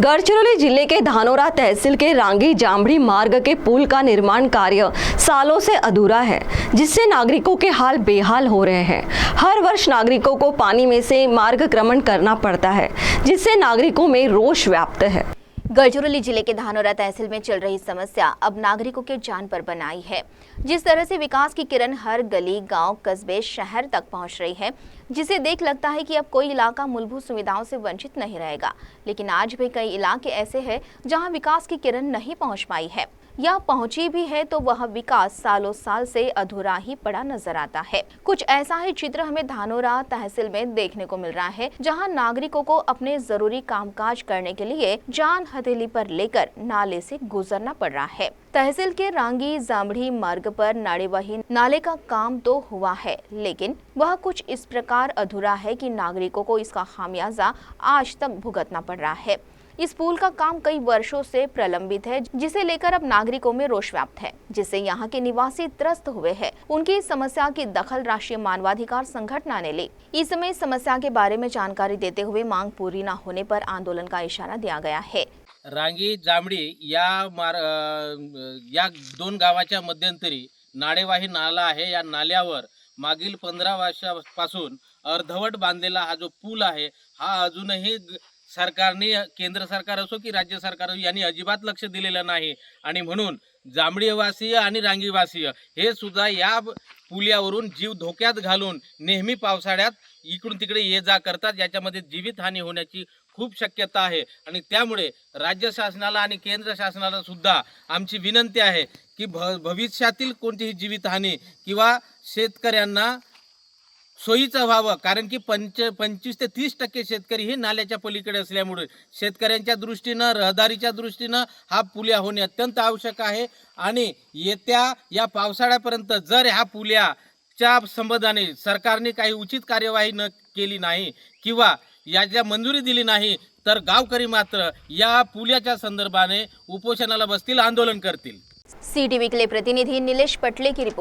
गढ़चिरौली जिले के धानोरा तहसील के रांगी जामड़ी मार्ग के पुल का निर्माण कार्य सालों से अधूरा है, जिससे नागरिकों के हाल बेहाल हो रहे हैं। हर वर्ष नागरिकों को पानी में से मार्गक्रमण करना पड़ता है, जिससे नागरिकों में रोष व्याप्त है। गढ़चिरौली जिले के धानोरा तहसील में चल रही समस्या अब नागरिकों के जान पर बनाई है। जिस तरह से विकास की किरण हर गली, गांव, कस्बे, शहर तक पहुंच रही है, जिसे देख लगता है कि अब कोई इलाका मूलभूत सुविधाओं से वंचित नहीं रहेगा। लेकिन आज भी कई इलाके ऐसे हैं जहां विकास की किरण नहीं पहुंच पाई है, या पहुंची भी है तो वह विकास सालों साल से अधूरा ही पड़ा नजर आता है। कुछ ऐसा ही चित्र हमें धानोरा तहसील में देखने को मिल रहा है, जहां नागरिकों को अपने जरूरी कामकाज करने के लिए जान हथेली पर लेकर नाले से गुजरना पड़ रहा है। तहसील के रांगी जामड़ी मार्ग पर नाड़ेवाही नाले का काम तो हुआ है, लेकिन वह कुछ इस प्रकार अधूरा है कि नागरिकों को इसका खामियाजा आज तक भुगतना पड़ रहा है। इस पुल का काम कई वर्षों से प्रलंबित है, जिसे लेकर अब नागरिकों में रोष व्याप्त है, जिससे यहाँ के निवासी त्रस्त हुए हैं। उनकी इस समस्या की दखल राष्ट्रीय मानवाधिकार संगठन ने ली। इस समय इस समस्या के बारे में जानकारी देते हुए मांग पूरी न होने पर आंदोलन का इशारा दिया गया है। रांगी जामडी या दोन गावाच्या मध्यंतरी नाडेवाही नाला आहे। या नाल्यावर मागील 15 वर्षापासून अर्धवट बांधलेला हा जो पूल आहे, हा अजूनही सरकारने, केंद्र सरकार असो की राज्य सरकार यांनी अजिबात लक्ष दिलेलं नाही। आणि म्हणून जांभडीवासीय आणि रांगीवासीय हे सुद्धा या पुलावरून जीव धोक्यात घालून नेहमी पावसाळ्यात इकडून तिकडे ये जा करतात। याच्यामध्ये जीवितहानी होण्याची खूप शक्यता आहे। आणि त्यामुळे राज्य शासनाला आणि केंद्र शासनाला सुद्धा आमची विनंती आहे की भविष्यातील कोणतीही जीवितहानी किंवा शेतकऱ्यांना सोयीचं व्हावं, कारण की 25 ते 30% शेतकरी हे नाल्याच्या पलीकडे असल्यामुळे शेतकऱ्यांच्या दृष्टीनं, रहदारीच्या दृष्टीनं हा पुल होणे अत्यंत आवश्यक आहे। आणि येत्या या पावसाळ्यापर्यंत जर ह्या पुलाच्या संबंधाने सरकारने काही उचित कार्यवाही न केली नाही किंवा याच्या मंजुरी दिली नाही, तर गावकरी मात्र या पुलाच्या संदर्भाने उपोषणाला बसतील, आंदोलन करतील। CTV के लिए प्रतिनिधि नीलेश पटले की रिपोर्ट।